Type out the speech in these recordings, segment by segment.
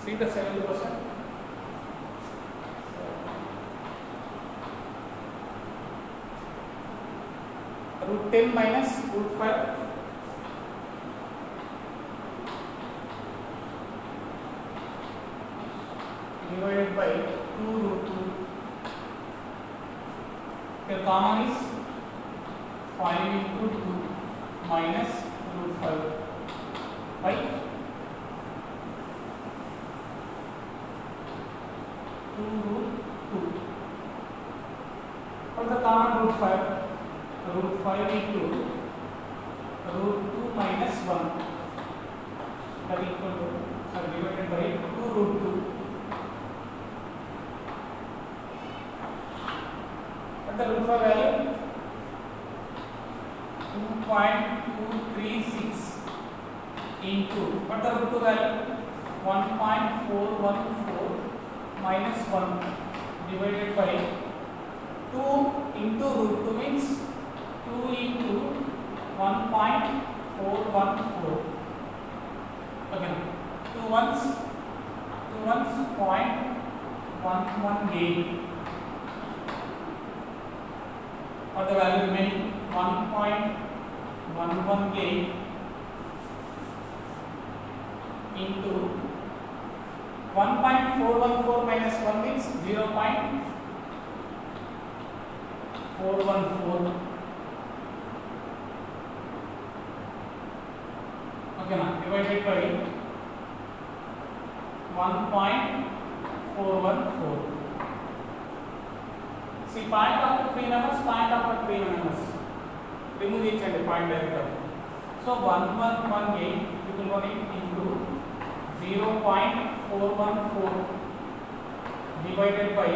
See the seventh question. Root 10 minus root 5 divided by 2 root 2. Here common is 5 into 2 minus root 5 by 2 root 2. For the common root 5 into root 2 minus 1 that equal to divided by 2 root 2. What the root 5 value? 2.236 into what the root 2 value? 1.414 minus 1 divided by 2 into root 2 means 2 into 1.414. Again, 2 ones 0.118. Or the value remaining 1.118 into 1.414 minus 1 means 0.414. Okay, now divided by 1.414. See, point after 3 numbers, point after 3 numbers. Remove each and a point directly. So 1118 into 0.414 divided by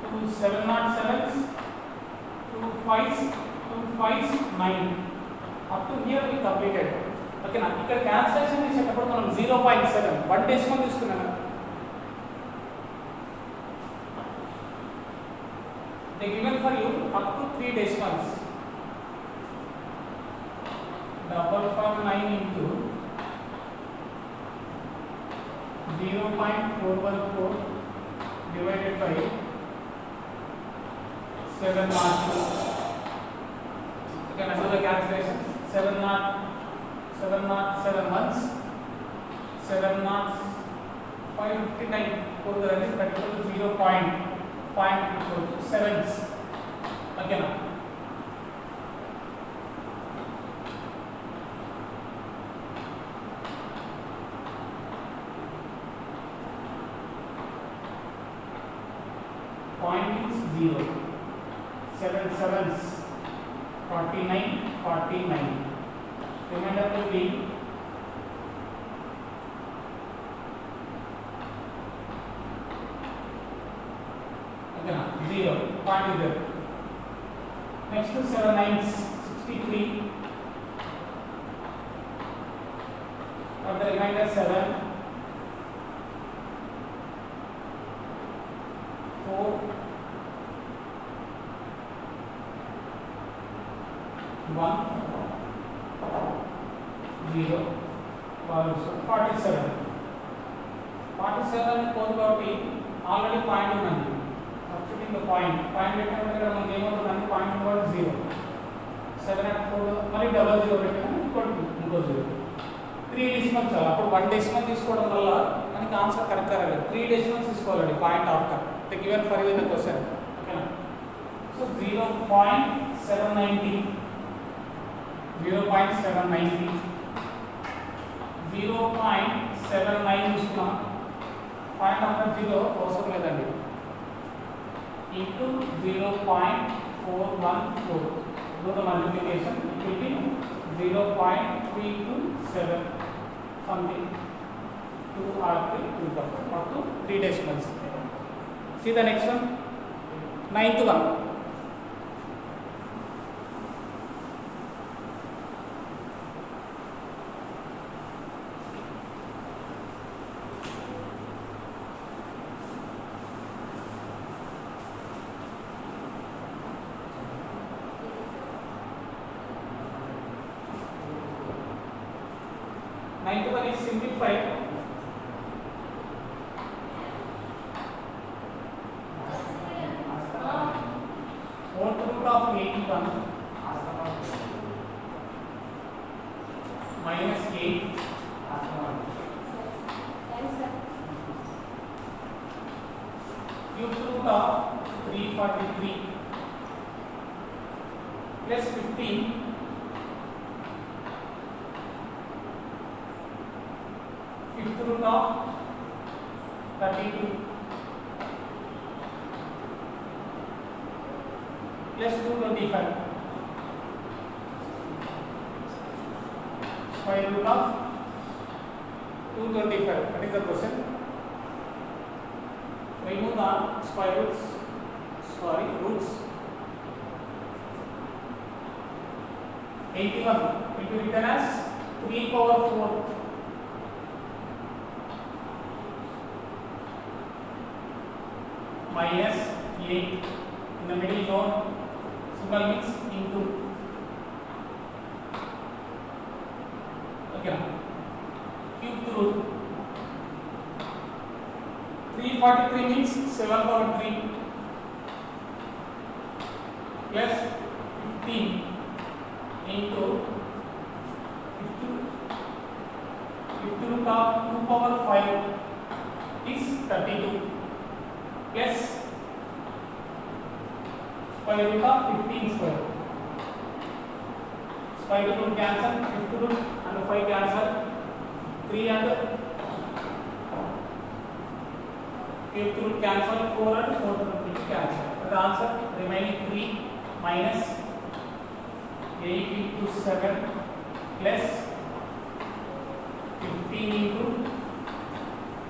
2 707s, 2 5s, 9. Up to here we completed. Okay, now ఇక్కడ cancellation చేసేటప్పుడు మనం 0.7 1 decimal తీసుకున్నాం. They given for you up to 3 decimals. 559 into 0.414 divided by 702. Okay, now do the cancellation. 707 ones, 559 for the running particle 0.7s. Okay, now point is 0. 7 sevens 49. Remainder will be 0. Point is there. Next to 7 nines 63. For the remainder 7 4 1 0 47 పోతుంది already point ఉందండి. Substituting the point పెట్టిన దగ్గర మనకి ఏమవుతుందండి point number 0 7 and 4 మళ్ళీ 00 పెట్టినా ఇంకో 0 3 decimals చాలు. అప్పుడు 1 డెసిమల్ తీసుకోవడం వల్ల మనకి ఆన్సర్ కరెక్ట్ రాలేదు. 3 డెసిమల్స్ తీసుకోవాలండి point after the given for you in the question. ఓకేనా? సో 0.790 0.79 తీసుకున్నాం. పాయింట్ ఆఫ్టర్ 0 అవసరం లేదండి. Into 0.414 do the multiplication, it will be 0.327 something 2 or 3 up to 3 decimals. See the next one, 9th one. ninth one is simplified. Fourth root of 81 minus 8 cube root of 343 plus 15 fifth root of 32 plus 225 square root of 225. That is the question. Remove the square roots. Roots. 81 will be written as 3 power 4 minus 8. In the middle no symbol means into. Okay. Cube root 343 means 7 power 3 plus 15 into 50 root of 2 power 5 is 32 plus square root of 15 square. Square root cancel, 50 root and 5 cancel, 3 and fifth root cancel, 4 and 4th root will cancel. The answer remaining 3 minus 8 into 7 plus 15 into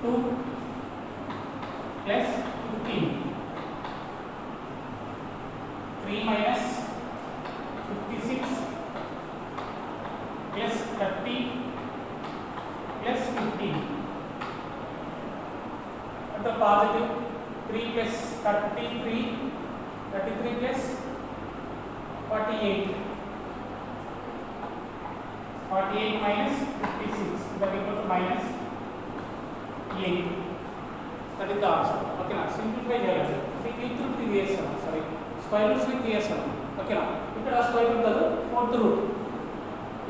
2 plus 15. 3 minus 56 plus 30 plus 15. At the positive 3 plus 33 plus 48. 48 minus 56 that equal to minus 8. That is the answer. Okay, now simplify చేయాలి. cube root creation. Sorry. Square root creation. Okay, now ఇక్కడ square root కాదు fourth root.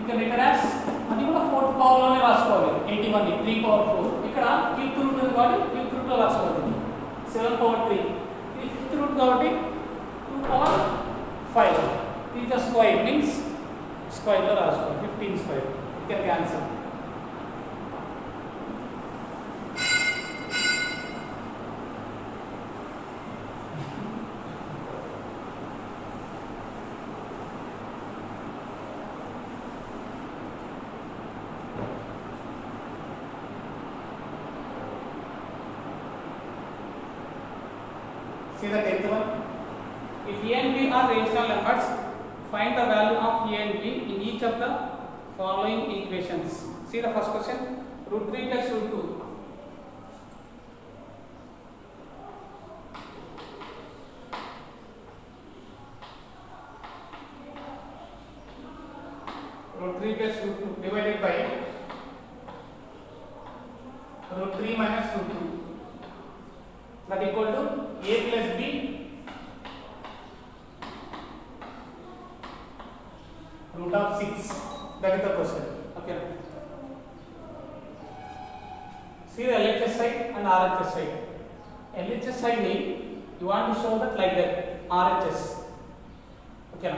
ఇక్కడ written as అది కూడా fourth power లోనే రాసుకోవాలి. 81 ని 3 power 4. ఇక్కడ cube root ఉంది కాబట్టి cube root లో రాసుకోవాలి. 7 power 3. ఇది fifth root కాబట్టి 2 power 5. This is square means square లో రాసుకోవాలి. 15 square. You can cancel. See the 10th one. If A and B are rational numbers, find the value of A and B in each of the following equations. See the first question. Root 3 plus root 2. Root 3 plus root 2 divided by root 3 minus root 2. That equal to A plus B root of 6. That is the question. Okay. See the LHS side and RHS side. LHS side mean you want to show that like that RHS. Okay.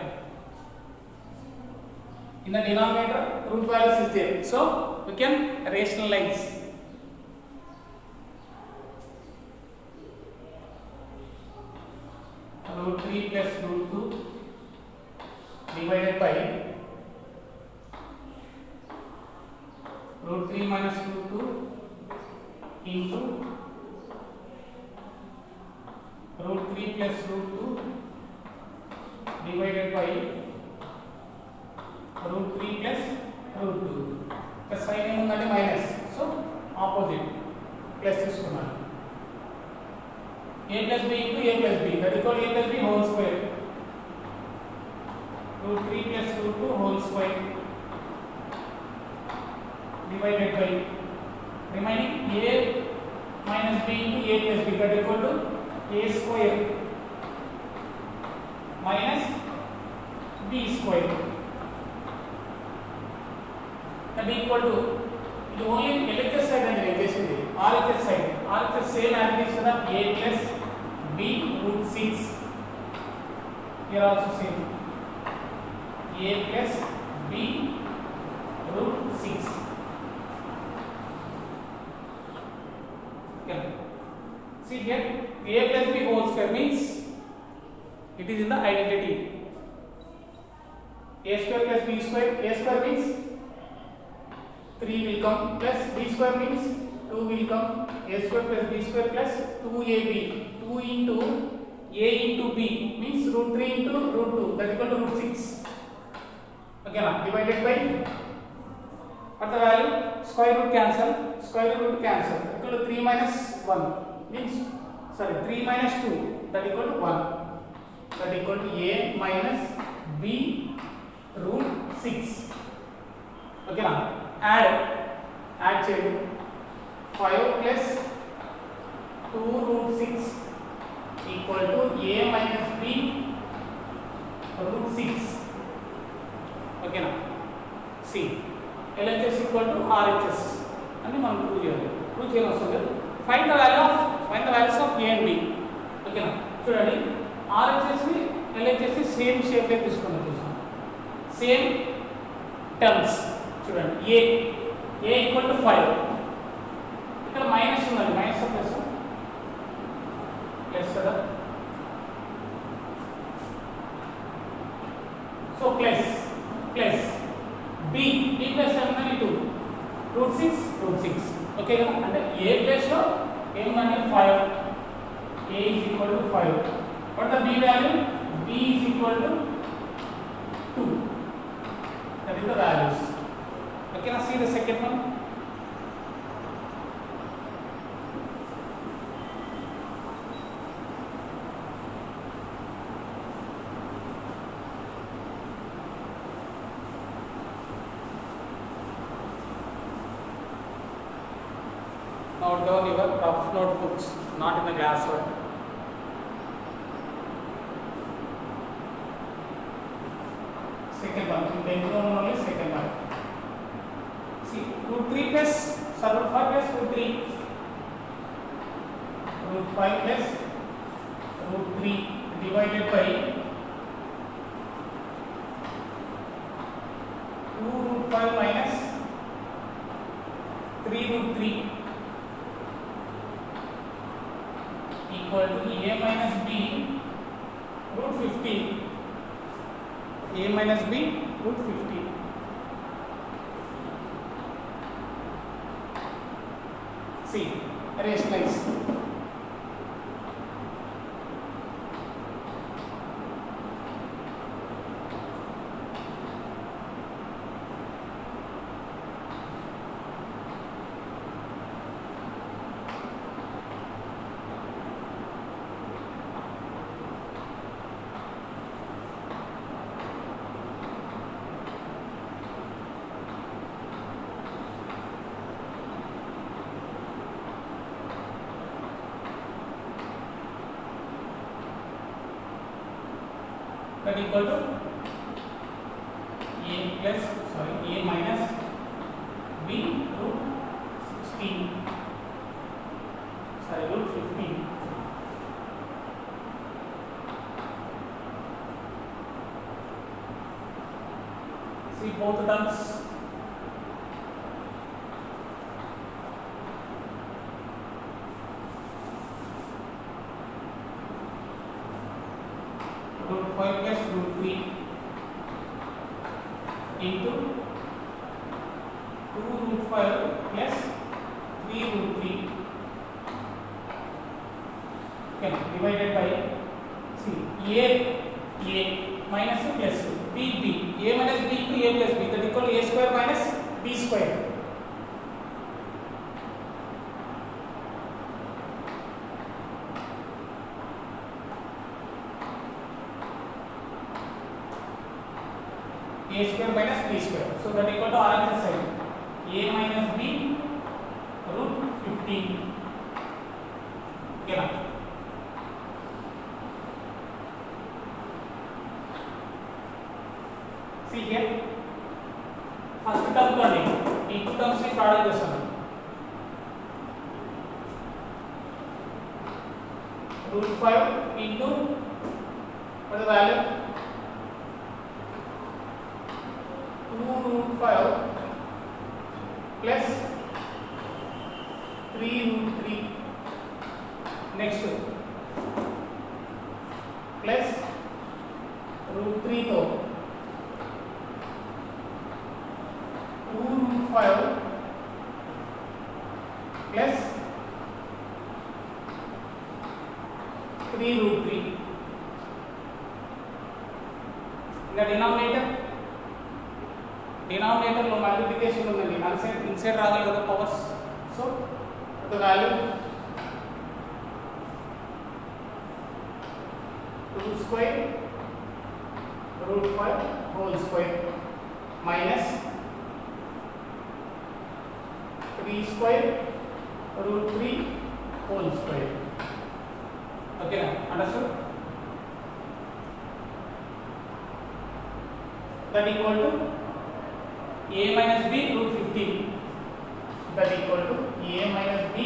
In the denominator root values is there, so we can rationalize. Root 3 plus root 2 divided by root 3 minus root 2 into root 3 plus root 2 divided by root 3 plus root 2. The sign is minus, so opposite plus is common. A plus b into a plus b, that is called a plus b whole square. Root 3 plus root 2 whole square divided by remaining a minus b into a plus b, that equal to a square minus b square, that equal to ఇది only LHS side అని నేను చేసింది. RHS side, RHS same as it is కదా, a plus b root 6, here also same a plus b root 6. Okay, see here a plus b whole square means it is in the identity. A square plus b square, a square means 3 will come, plus b square means 2 will come, a square plus b square plus 2ab, 2 into a into b means root 3 into root 2, that equal to root 6. Okay now, divided by what the value? Square root cancel, equal to 3 minus 1 means, sorry, 3 minus 2, that equal to 1, that equal to a minus b root 6. Okay now, add చేయండి. 5 plus 2 root 6 equal to a minus b root 6. Okay now, see LHS equal to RHS అని మనం prove చేయాలి. Prove చేయడం అవసరం లేదు. Find the values of a and b. Okay now, చూడండి, RHS ని LHS ని సేమ్ షేప్ లో తీసుకున్నాం, సేమ్ టర్మ్స్. చూడండి, a ఈక్వల్ టు 5, ఇక్కడ మైనస్ ఉన్నది, మైనస్ ప్లస్ కదా, సో ప్లస్ b ప్లస్ అంటే 2 రూట్ 6. ఓకే కదా, అంటే a ప్లస్ లో ఏమంటే 5, a is equal to 5. what the b value? b is equal to 2, that is the values. Okay, now see the second one. Note down your rough notebooks, not in the class one. Second one, only second one. See, root 3 plus, so root 5 plus root 3, root 5 plus root 3 divided by 2 root 5 minus 3 root 3 equal to a minus b root 15, a minus b root 15. See, rationalize. That equal to a minus b root 16, root 15. See both terms. Root 5 plus root 3 into 2 root 5 plus 3 root 3. Okay, divided by, see, a minus a plus b, a minus b into a plus b, that equal to a square minus b square. A square minus b square, so that equal to RHS side. a minus b root 15 ఓకేనా. see here first term తోని ఈ two terms ని product చేస్తాను. root 5 into what is the value 2 root 5 plus 3 root 3 next plus root 3 तो 2 root 5 plus 3 root 3 in the denominator లో multiplication ఉందండి, inside రావాలి కదా powers. So the value 2 square root 5 whole square minus 3 square root 3 whole square. Okay, understood? That equal to a minus b root 15. That equal to a minus b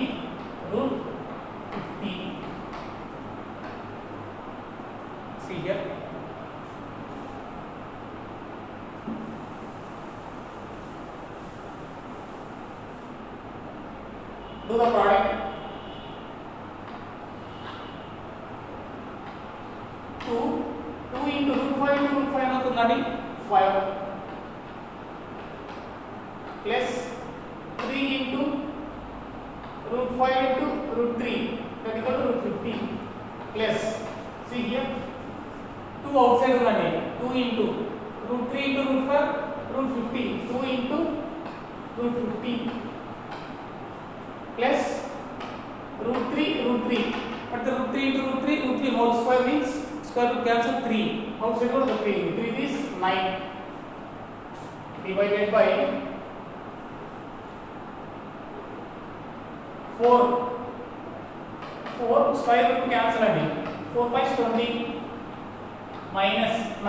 root 15. See here. Do the product. 2 into root 5 into root 5 అవుతుందండి 5 plus 3 into root 5 into root 3 that equal to root 15 plus see here 2 outside ఉందండి 2 into root 3 into root 5 root 15 2 into root 15 plus root 3 but the root 3 into root 3 whole square means square root cancel 3 outside what the 3 is 9 divided by 4 square root cancel adi 4 by 20 minus 9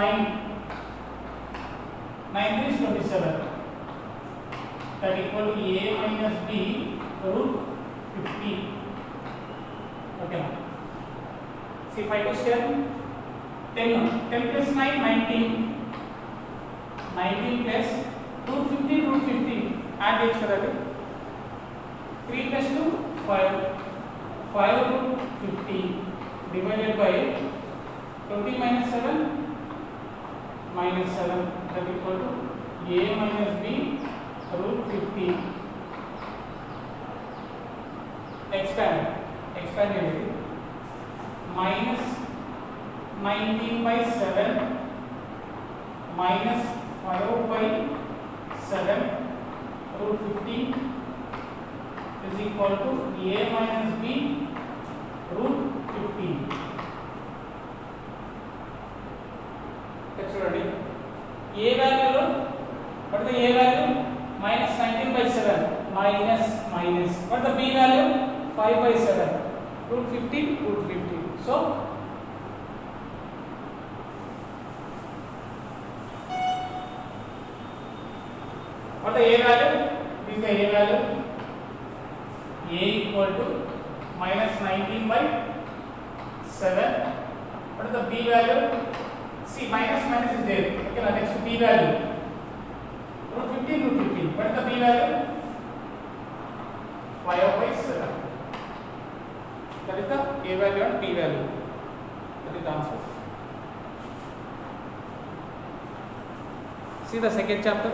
is 27 that equal to a minus b root 15. Okay now see 5 to 10 plus 9 19 plus root 15 add చేయొచ్చు కదండి 3 plus 2 5 root 15 divided by 20 minus 7 that equal to a minus b root 15. expand చేయండి minus 19 by 7 minus 5 by 7 root 15 is equal to a minus b root 15. చూడండి a వాల్యూలో what is the a value minus 19 by 7 minus what the b value 5 by 7 root 15 so what the a value this is the a value a equal to minus 19 by 7 what is the b value see minus is there okay now next b value root 15 what is the b value 5 by 7 that is the a value and b value that is the answer. See the second chapter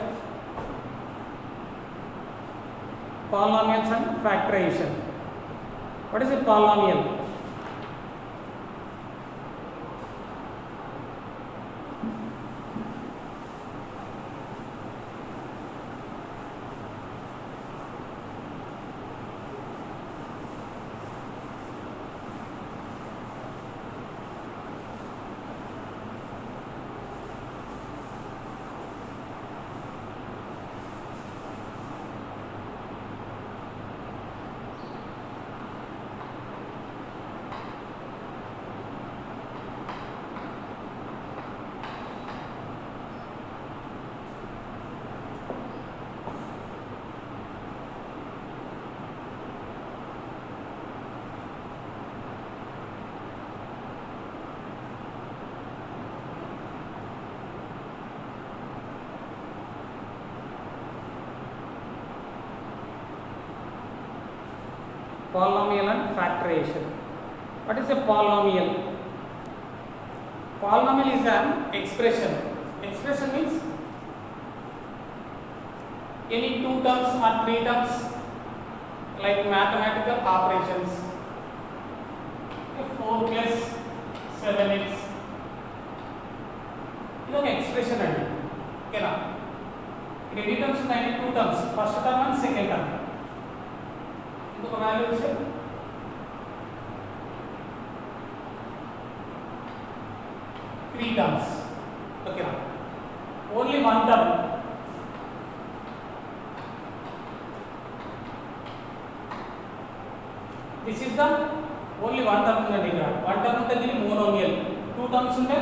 polynomials and factorization. What is a polynomial? Polynomial and factorization. What is a polynomial? Polynomial is an expression. Expression means any two terms or three terms, like mathematical operations. 4 plus 7x. ఇది ఒక expression అండి. ఓకేనా? ఇక్కడ ఎన్ని terms ఉన్నాయండి? 2 terms, first term and second term. ఇంకొక value ఇస్తే 3 terms. ఓకేనా? Only 1 term. This is the only 1 term ఉందండి. ఇక్కడ 1 టర్మ్ ఉంటే దీన్ని మోనోమియల్. 2 టర్మ్స్ ఉంటే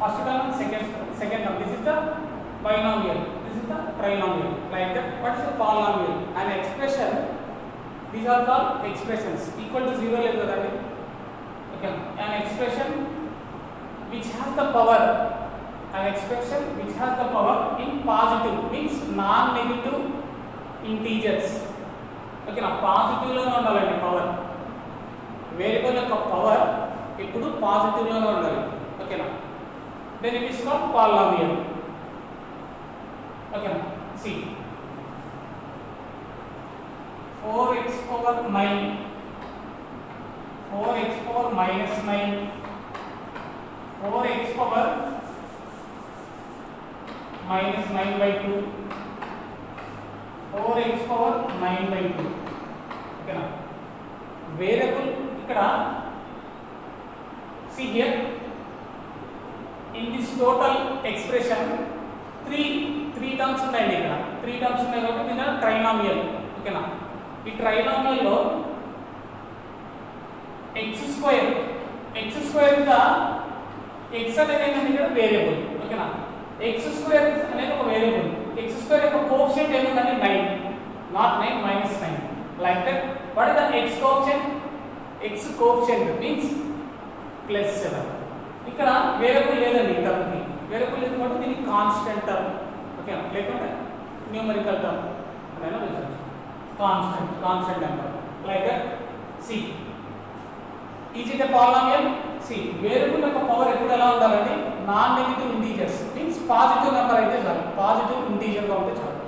first term and second term. This is the binomial. This is the trinomial. Like that. What is a polynomial? An expression. These are called expressions. Equal to 0 లేదు కదండి. Okay. An expression which has the power. An expression which has the power in positive means non-negative integers. Okay నా positive లోనే ఉండాలండి power. Variable యొక్క power ఇప్పుడు positive లోనే ఉండాలి. ఓకేనా? Then it is called polynomial. Okay, see 4x power 9, 4x power minus 9, 4x power minus 9 by 2, 4x power 9 by 2. Okay na? Variable ikkada, see here in this total expression three terms ఉన్నాయండి. ఇక్కడ 3 terms ఉన్నాయి కాబట్టి దీని trinomial. ఓకేనా? ఈ ట్రైనామియల్లో x square గా x అనేది ఇక్కడ వేరియబుల్. ఓకేనా? x స్క్వేర్ అనేది ఒక వేరియబుల్. x స్క్వేర్ యొక్క కోఎఫిషియంట్ ఏముందండి? 9, not 9, -9. Like that. What is the x coefficient? x coefficient means +7. ఇక్కడ వేరియబుల్ లేదండి. ఈ టర్మ్కి వేరియబుల్ లేదు కాబట్టి దీనికి కాన్స్టెంట్ టర్మ్. ఓకే, లేకుంటే న్యూమరికల్ టర్మ్ అదైనా పిలవచ్చు. Constant number. Like that. See is it a polynomial? See variable యొక్క పవర్ ఎప్పుడు ఎలా ఉండాలండి? Non negative integers means positive number అయితే చాలు, పాజిటివ్ ఇంటీజర్ గా ఉంటే చాలు.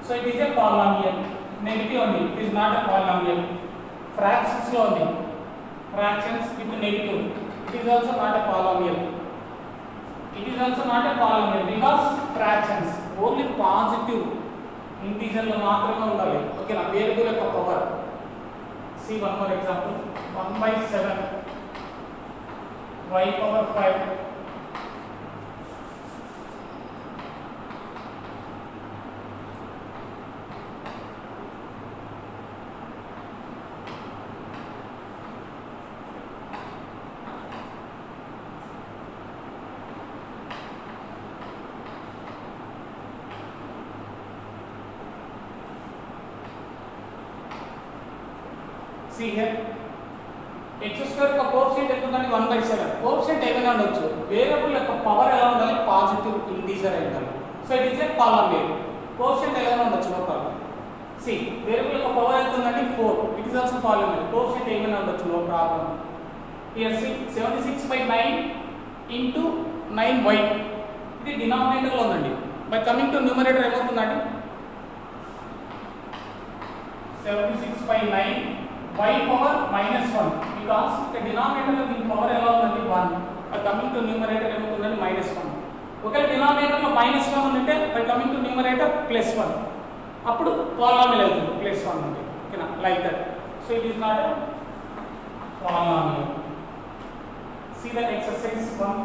So it is a polynomial. Negative ఉంది, it is not a polynomial. Fractions లో ఉంది, fractions with negative, it is also not a polynomial. It is also not a polynomial because fractions only positive integer లో మాత్రమే ఉండాలి. Okay నా variable యొక్క power. See one more example. 1/7 y power 5 see here x square యొక్క coefficient ఎంత ఉందండి? 1/7. Coefficient ఏమైనా ఉండొచ్చు. వేరియబుల్ యొక్క పవర్ ఎలా ఉండాలి? పాజిటివ్ ఇంటీజర్ అయి ఉండాలి. So it is a polynomial. Coefficient ఎలా ఉండొచ్చు? No problem. see వేరియబుల్ యొక్క పవర్ ఎంత ఉందండి? 4. It is also polynomial. Coefficient ఏమైనా ఉండొచ్చు. No problem. here see 76/9 into 9y. ఇది డినామినేటర్ లో ఉందండి. బై కమింగ్ టు న్యూమరేటర్ ఏమవుతుందండి? 76/9 y power -1 because the denominator లో దీని పవర్ ఎలా ఉందండి? 1. బై కమింగ్ టు న్యూమరేటర్ ఏమవుతుందండి? -1. ఒకవేళ డినామినేటర్ లో -1 ఉంటే బై కమింగ్ టు న్యూమరేటర్ +1, అప్పుడు పాలినామియల్ అవుతుంది. +1 అంటే ఓకేనా? Like that. So it is not a polynomial. see the exercise 1.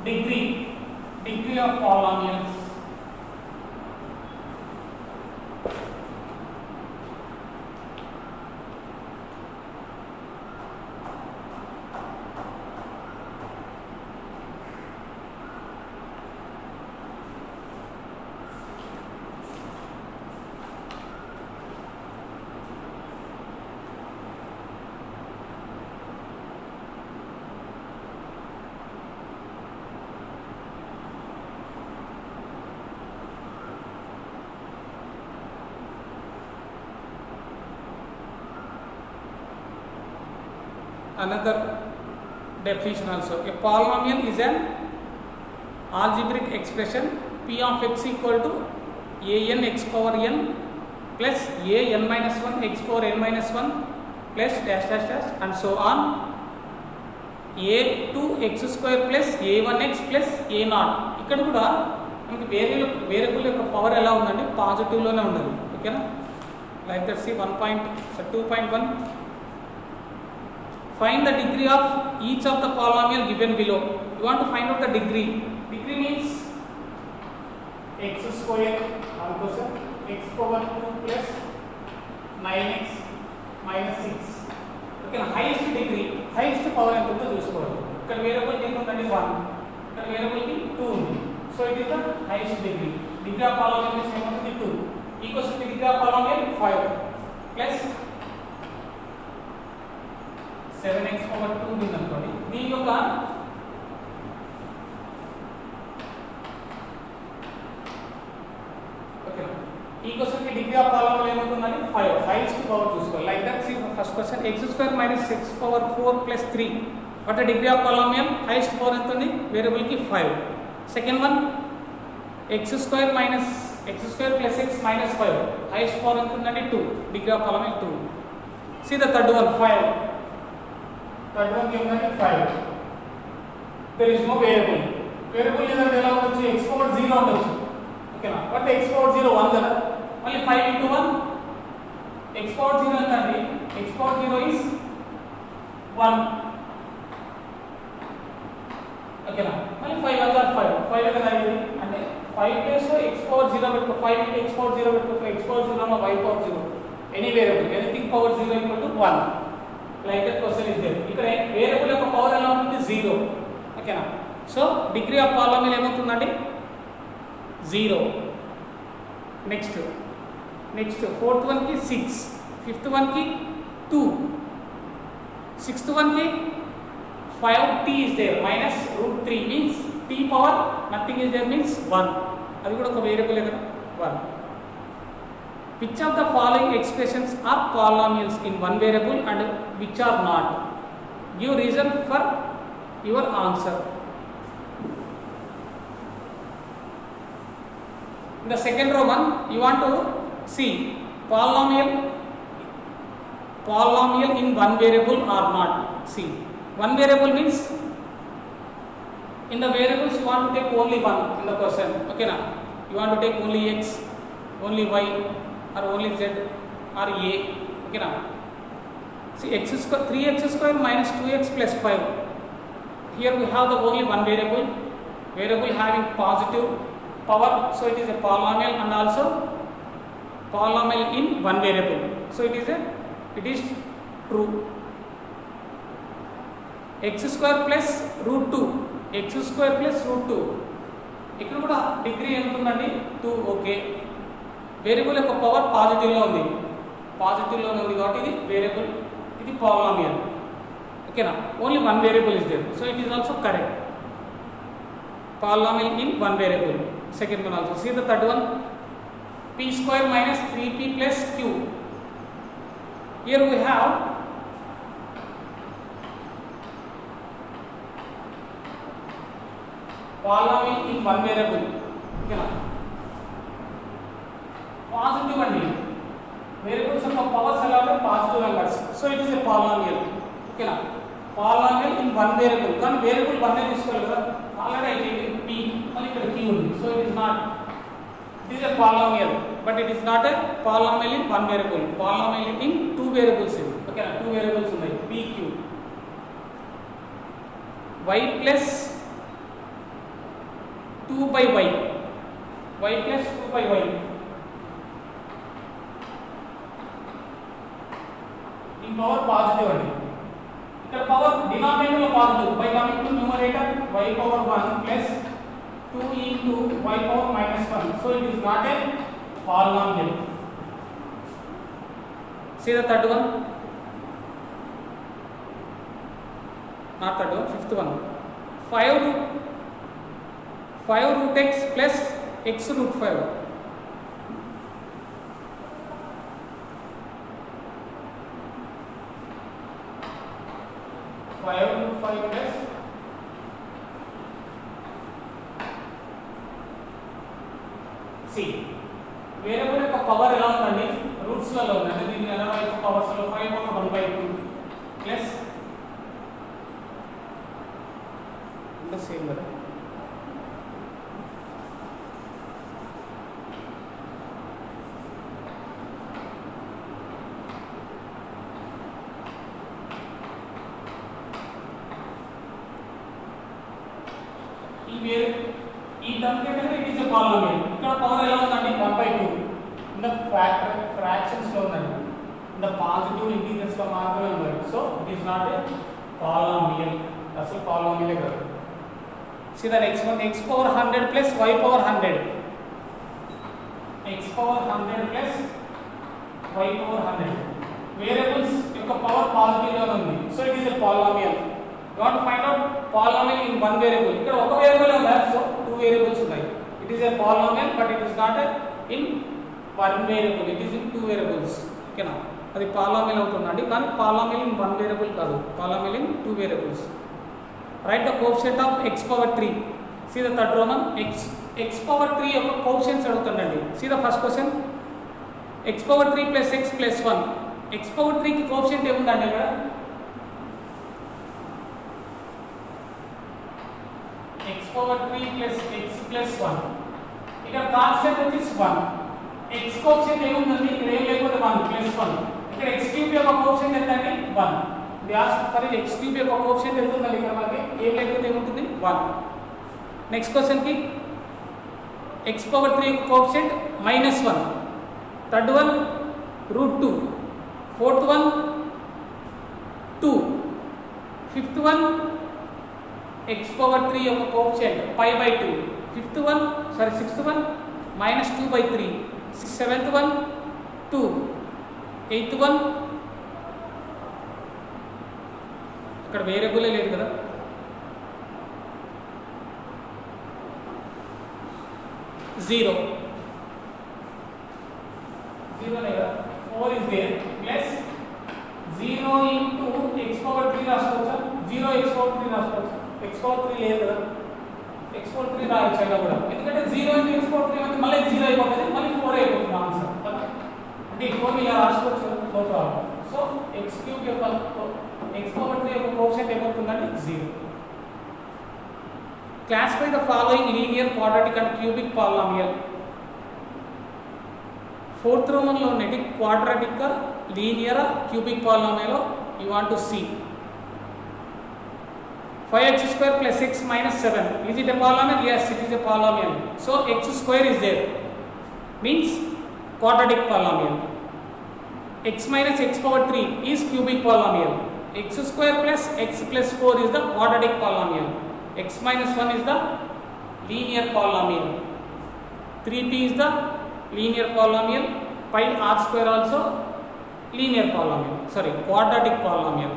degree of polynomials. another definition also. A polynomial is an algebraic expression p of x equal to an x power n plus an minus 1 x power n minus 1 plus dash dash dash and so on a 2x square plus a1x plus a0. ఇక్కడ కూడా మనకి variable యొక్క power ఎలా ఉందండి, పాజిటివ్లోనే ఉండాలి. ఓకేనా, like that see 2.1. Find the degree of each of the polynomial given below. You want to find out the degree. Degree means x square also x power 2 plus 9x minus 6. Okay, highest degree, highest power ఎంత ఉందో చూసుకోవాలి. ఇక్కడ variable కి ఉందండి 1, ఇక్కడ variable కి 2 ఉంది. So it is the highest degree. Degree of polynomial is ఏమవుతుంది 2 equals to degree of polynomial 5 plus 7x power 2 ఉంది అనుకోండి. దీని యొక్క ఓకే ఈక్వల్స్ కి డిగ్రీ ఆఫ్ పాలినామిల్ ఏమవుతుందండి 5, హైయెస్ట్ పవర్ చూసుకోవాలి. Like that see first question x square minus x power 4 plus 3. What the degree of polynomial, highest power ఎంత ఉంది, variable కి 5. Second one x square plus x minus 5, highest power ఎంత ఉందండి 2, degree of polynomial 2. See the third one 5. Third one కి ఉందండి 5. There is no variable. Variable ఏదంటే ఎలా ఉండొచ్చు, x పవర్ 0 ఉండొచ్చు. ఓకేనా, బట్ x పవర్ 0 1 కదా, మళ్ళీ 5 into 1 x పవర్ 0 ఎంత అండి, x పవర్ 0 is 1. ఓకేనా, మళ్ళీ 5 1 5 కదా ఇది, అంటే 5 ప్లస్ x పవర్ 0 పెట్టుకో, 5 into x పవర్ 0 పెట్టుకో, x పవర్ 0 మా y power 0, any variable anything power 0 equal to 1. Like that question is there. ఇక్కడ వేరియబుల్ యొక్క పవర్ ఎలా ఉంటుంది, 0. ఓకేనా, సో డిగ్రీ ఆఫ్ పాలినామిల్ ఏమవుతుందండి 0. నెక్స్ట్ ఫోర్త్ వన్ కి 6, ఫిఫ్త్ వన్ కి 2, సిక్స్త్ వన్ కి 5t is there minus root 3 means t power nothing is there means 1. అది కూడా ఒక వేరియబుల్ కదా 1. Which of the following expressions are polynomials in one variable and which are not? Give reason for your answer. In the second Roman, you want to see polynomial in one variable or not. See, one variable means in the variables you want to take only one in the question. Okay na, you want to take only x, only y or only z or a. Okay na, see x square 3x square minus 2x plus 5. Here we have the only one variable having positive power, so it is a polynomial and also polynomial in one variable, so it is true. x square plus root 2, x square plus root 2, ఇక్కడ కూడా degree ఎంత ఉందండి 2. Okay, variable యొక్క power పాజిటివ్లో ఉంది కాబట్టి ఇది variable, ఇది పాలినామియల్. ఓకేనా, only one variable is there, so it is also correct. polynomial in one variable. Second one also. See the third one, p square minus 3p plus q. Here we have polynomial in one variable. Okay na, positive and variables of powers allow positive numbers, so it is a polynomial. Okay na, polynomial in one variable. Kan variable one is తీసుకోవాలి already I taken p, only ఇక్కడ q ఉంది, so it is not, it is a polynomial but it is not a polynomial in one variable. Polynomial in two variables. Okay na, two variables ఉన్నాయి p q. y plus 2 by y, y plus 2 by y. In power positive అండి, ఇక్కడ power denominator లో positive, by coming to numerator y power 1 plus 2 into y power minus 1, so it is not a polynomial. See the third one, not third one, fifth one, 5 root x plus x root 5. See variable యొక్క power ఎలా ఉందండి రూట్స్లలో ఉంది అంటే దీన్ని ఎలా రాయొచ్చు పవర్స్లో 5/1/2 plus అంటే same కదా ఈ టర్మ్ ఏంటంటే ఇట్ ఈస్ ఎ పాలినామియల్ ఇక్కడ పవర్ ఎలా ఉందండి 1/2 ఇన్ ద ఫ్రాక్షన్స్ లో ఉందండి ఇన్ ద పాజిటివ్ ఇంటీజర్స్ లో మాత్రమే ఉంది so it is not a polynomial అసలు పాలినామియల్ కాదు see the next one x power 100 plus y power 100 x power 100 plus y power 100 variables యొక్క పవర్ పాజిటివ్ గా ఉంది so it is a polynomial you want to find out polynomial in one variable ఇక్కడ ఒక variable ఉంది so two variables ఉన్నాయి it is a polynomial but it is not a in one variable it is in two variables ఓకేనా అది polynomial అవుతుందండి కానీ polynomial in one variable కాదు polynomial in two variables write the coefficient of x power 3 see the third roman x power 3 యొక్క coefficients అడుగుతుందండి see the first question x power 3 plus x plus 1 x power 3 కి coefficient ఏముందండి ఇక్కడ x power 3 plus x plus 1 ఇక్కడ constant వచ్చేసి 1 x coefficient ఏముందండి ఇక్కడ ఏం లేకపోతే 1 plus 1 ఇక్కడ x క్యూబ్ యొక్క కోఎఫిషియంట్ ఎంత అండి 1 the ask for x cube యొక్క కోఎఫిషియంట్ ఎంత ఉందండి ఇక్కడ మనకి ఏం లేకపోతే ఏముంటుంది 1 నెక్స్ట్ క్వశ్చన్ కి x పవర్ 3 యొక్క coefficient -1 third one √2 fourth one 2 fifth one x power 3 యొక్క coefficient π/2 fifth one sorry sixth one -2/3 seventh one 2 eighth one ఇక్కడ వేరియబుల్ లేదు కదా 0 లేదా 4 is there plus 0 into x power 3 రాసుకోవచ్చా 0 x power 3 రాసుకోవచ్చా x power 3 లేదు కదా x power 3 రాయొచ్చు అయినా కూడా ఎందుకంటే 0 into x power 3 అంటే మళ్ళీ 0 అయిపోతుంది మళ్ళీ 4 అయిపోతుంది ఆన్సర్ అంటే ఈ 4 ఇలా రాసుకోవచ్చు no problem so x cube యొక్క x power 3 యొక్క కోఎఫిషియంట్ ఏమవుతుందంటే 0 classify the following linear quadratic and cubic polynomial fourth roman lo ఉన్నది quadratic linear cubic polynomial you want to see 5x square plus x minus 7 is it a polynomial yes it is a polynomial so x square is there means quadratic polynomial x minus x power 3 is cubic polynomial x square plus x plus 4 is the quadratic polynomial x minus 1 is the linear polynomial 3p is the linear polynomial pi r square also linear polynomial sorry quadratic polynomial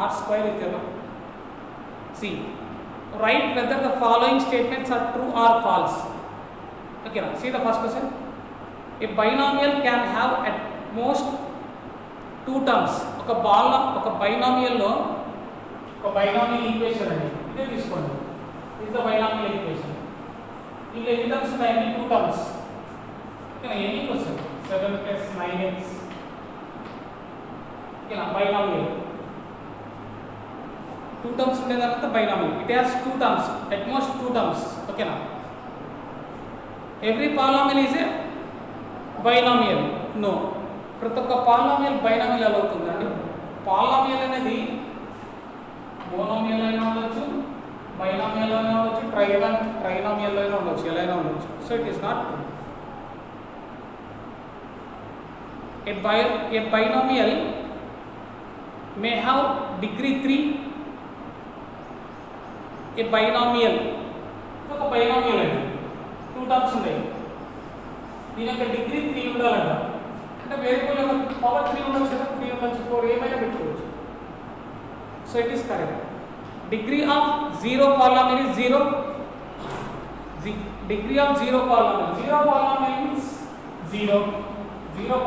r square is there see write whether the following statements are true or false okay now see the first question a binomial can have at most two terms ఒక binomial లో ఒక binomial equation అండి ఇదే తీసుకోండి this is the binomial equation ఇందులో ఎన్ని terms ఉన్నాయండి two terms ఓకేనా ఎన్ని క్వశ్చన్ 7 plus 9x ఓకేనా binomial two terms ఉండేదంతా binomial it has two terms at most two terms ఓకేనా every polynomial is a binomial no ప్రతి ఒక్క పాలినామియల్ బైనామియల్ ఎలా అవుతుందండి పాలినామియల్ అనేది మోనోమియల్ అయినా ఉండొచ్చు బైనామియల్ అయినా ఉండొచ్చు ట్రైనామియల్ అయినా ఉండొచ్చు ఎలా అయినా ఉండొచ్చు so it is not true a binomial may have degree 3 a binomial ఒక బైనామియల్ అండి టూ టర్మ్స్ ఉన్నాయి దీని యొక్క డిగ్రీ 3 ఉండాలంట అంటే వేరియబుల్ యొక్క పవర్ 3 ఉండొచ్చు కదా 3 ఉండొచ్చు 4 ఏమైనా పెట్టుకోవచ్చు so it is correct degree of zero polynomial is 0 degree of zero polynomial means 0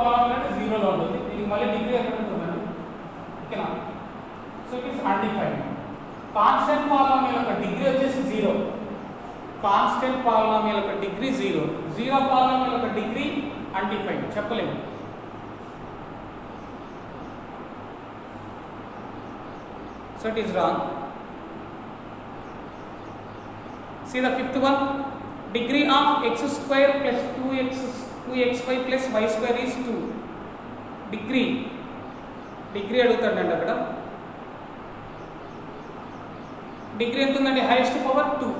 polynomial అంటే 0 లో ఉంటుంది దీనికి మళ్ళీ డిగ్రీ ఎక్కడ ఉంటుందండి ఓకేనా so it is undefined constant polynomial యొక్క డిగ్రీ వచ్చేసి 0 కాన్స్టెంట్ పాలినామియల్ యొక్క డిగ్రీ 0, జీరో పాలినామియల్ యొక్క డిగ్రీ అన్డిఫైన్డ్ చెప్పలేము. So it is wrong. See the fifth one, degree of x square plus 2xy plus y square is 2. Degree అడుగుతాడండి అక్కడ. Degree ఎంత ఉందండి? Highest power 2.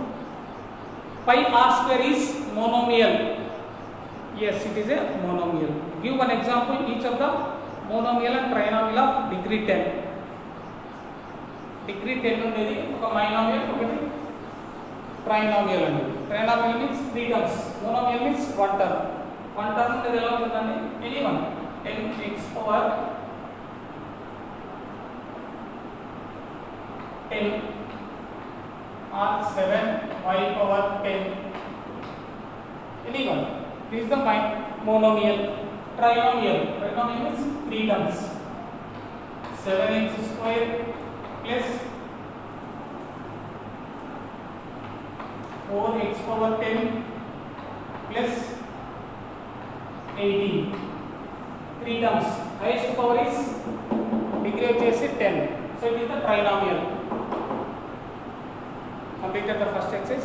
Pi r square is monomial. Yes, it is a monomial. Give one example each of the monomial and trinomial of degree 10. Degree 10 ఉండేది ఒక మైనామియల్, ఒకటి trinomial అండి. Trinomial means 3 terms, monomial means 1 term. 1 term ఉండేది ఎలా ఉంటుందండి? Any one 10x power 10 or 7y power 10, any one. This is the monomial. Trinomial means 3 terms, 7x square plus 4x power 10 plus 18, 3 terms. Highest power is degree వచ్చేసి 10. So it is the trinomial. Completed the first exercise.